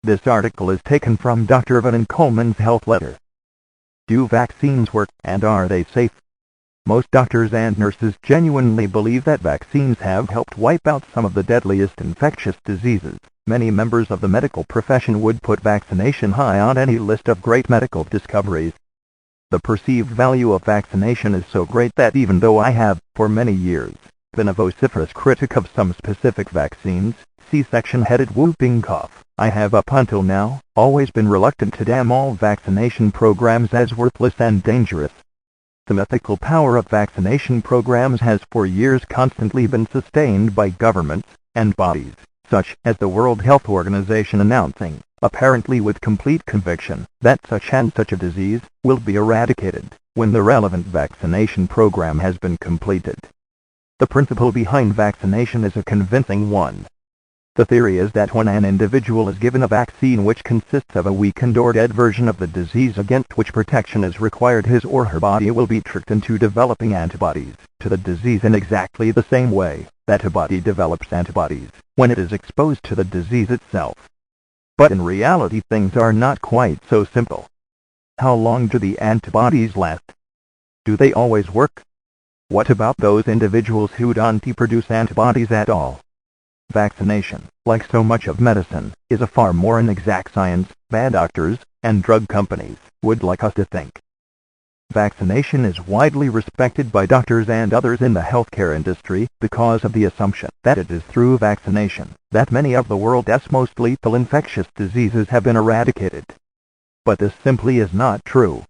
This article is taken from Dr. Van and Coleman's Health Letter. Do vaccines work, and are they safe? Most doctors and nurses genuinely believe that vaccines have helped wipe out some of the deadliest infectious diseases. Many members of the medical profession would put vaccination high on any list of great medical discoveries. The perceived value of vaccination is so great that even though I have, for many years, been a vociferous critic of some specific vaccines, C-section headed whooping cough, I have up until now always been reluctant to damn all vaccination programs as worthless and dangerous. The mythical power of vaccination programs has for years constantly been sustained by governments and bodies, such as the World Health Organization announcing, apparently with complete conviction, that such and such a disease will be eradicated when the relevant vaccination program has been completed. The principle behind vaccination is a convincing one. The theory is that when an individual is given a vaccine which consists of a weakened or dead version of the disease against which protection is required, his or her body will be tricked into developing antibodies to the disease in exactly the same way that a body develops antibodies when it is exposed to the disease itself. But in reality things are not quite so simple. How long do the antibodies last? Do they always work? What about those individuals who don't produce antibodies at all? Vaccination, like so much of medicine, is a far more inexact science than doctors and drug companies would like us to think. Vaccination is widely respected by doctors and others in the healthcare industry because of the assumption that it is through vaccination that many of the world's most lethal infectious diseases have been eradicated. But this simply is not true.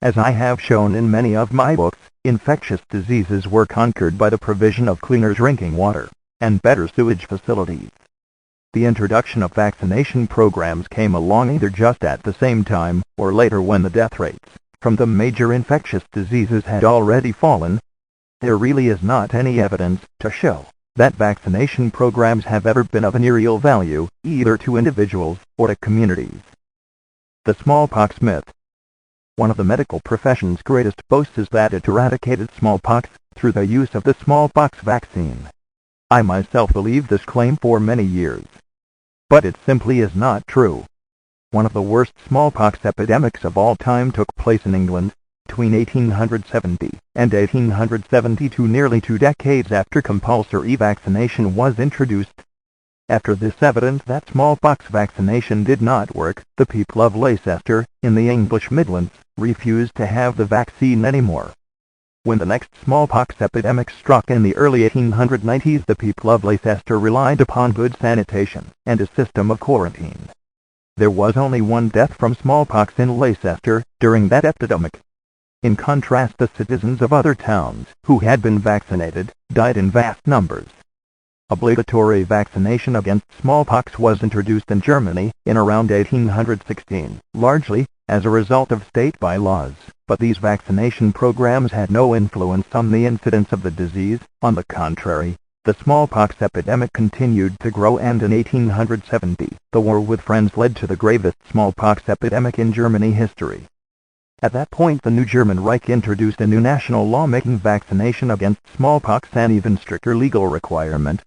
As I have shown in many of my books, infectious diseases were conquered by the provision of cleaner drinking water and better sewage facilities. The introduction of vaccination programs came along either just at the same time or later when the death rates from the major infectious diseases had already fallen. There really is not any evidence to show that vaccination programs have ever been of any real value, either to individuals or to communities. The smallpox myth. One of the medical profession's greatest boasts is that it eradicated smallpox through the use of the smallpox vaccine. I myself believed this claim for many years. But it simply is not true. One of the worst smallpox epidemics of all time took place in England between 1870 and 1872, nearly 2 decades after compulsory vaccination was introduced. After this evidence that smallpox vaccination did not work, the people of Leicester, in the English Midlands, refused to have the vaccine anymore. When the next smallpox epidemic struck in the early 1890s, the people of Leicester relied upon good sanitation and a system of quarantine. There was only one death from smallpox in Leicester during that epidemic. In contrast, the citizens of other towns who had been vaccinated died in vast numbers. Obligatory vaccination against smallpox was introduced in Germany in around 1816, largely as a result of state bylaws, but these vaccination programs had no influence on the incidence of the disease. On the contrary, the smallpox epidemic continued to grow, and in 1870, the war with France led to the gravest smallpox epidemic in Germany history. At that point, the new German Reich introduced a new national law making vaccination against smallpox an even stricter legal requirement.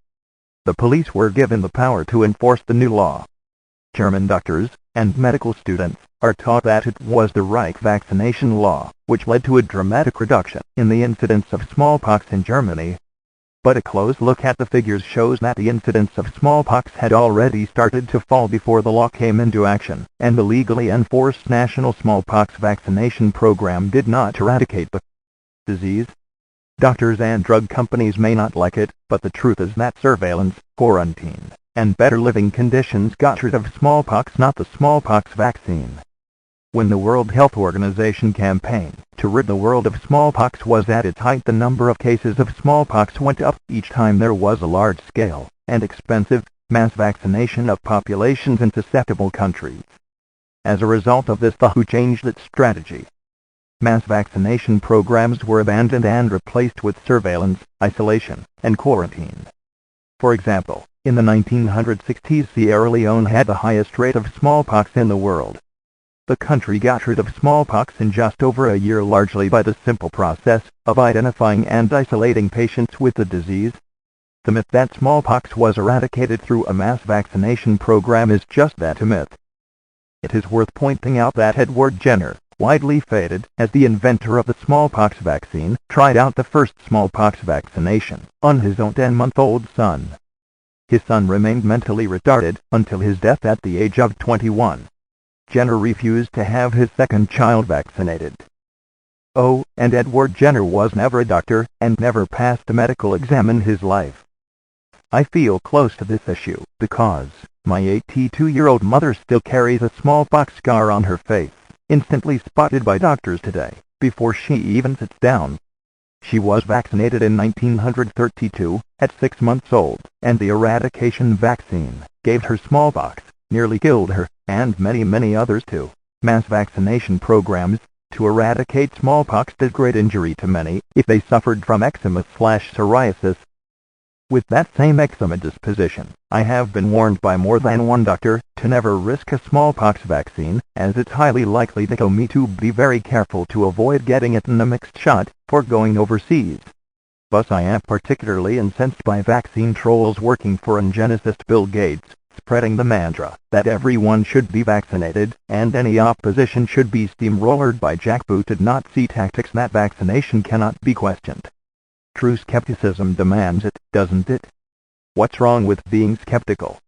The police were given the power to enforce the new law. German doctors and medical students are taught that it was the Reich vaccination law which led to a dramatic reduction in the incidence of smallpox in Germany. But a close look at the figures shows that the incidence of smallpox had already started to fall before the law came into action, and the legally enforced national smallpox vaccination program did not eradicate the disease. Doctors and drug companies may not like it, but the truth is that surveillance, quarantine, and better living conditions got rid of smallpox, not the smallpox vaccine. When the World Health Organization campaign to rid the world of smallpox was at its height, the number of cases of smallpox went up each time there was a large-scale and expensive mass vaccination of populations in susceptible countries. As a result of this, the WHO changed its strategy. Mass vaccination programs were abandoned and replaced with surveillance, isolation, and quarantine. For example, in the 1960s, Sierra Leone had the highest rate of smallpox in the world. The country got rid of smallpox in just over a year, largely by the simple process of identifying and isolating patients with the disease. The myth that smallpox was eradicated through a mass vaccination program is just that, a myth. It is worth pointing out that Edward Jenner, widely feted as the inventor of the smallpox vaccine, tried out the first smallpox vaccination on his own 10-month-old son. His son remained mentally retarded until his death at the age of 21. Jenner refused to have his second child vaccinated. Oh, and Edward Jenner was never a doctor and never passed a medical exam in his life. I feel close to this issue because my 82-year-old mother still carries a smallpox scar on her face, instantly spotted by doctors today, before she even sits down. She was vaccinated in 1932, at 6 months old, and the eradication vaccine gave her smallpox, nearly killed her, and many others too. Mass vaccination programs to eradicate smallpox did great injury to many if they suffered from eczema/psoriasis. With that same eczema disposition, I have been warned by more than one doctor to never risk a smallpox vaccine, as it's highly likely to kill me. To be very careful to avoid getting it in a mixed shot for going overseas. Thus I am particularly incensed by vaccine trolls working for eugenicist Bill Gates, spreading the mantra that everyone should be vaccinated, and any opposition should be steamrollered by jackbooted Nazi tactics. That vaccination cannot be questioned. True skepticism demands it, doesn't it? What's wrong with being skeptical?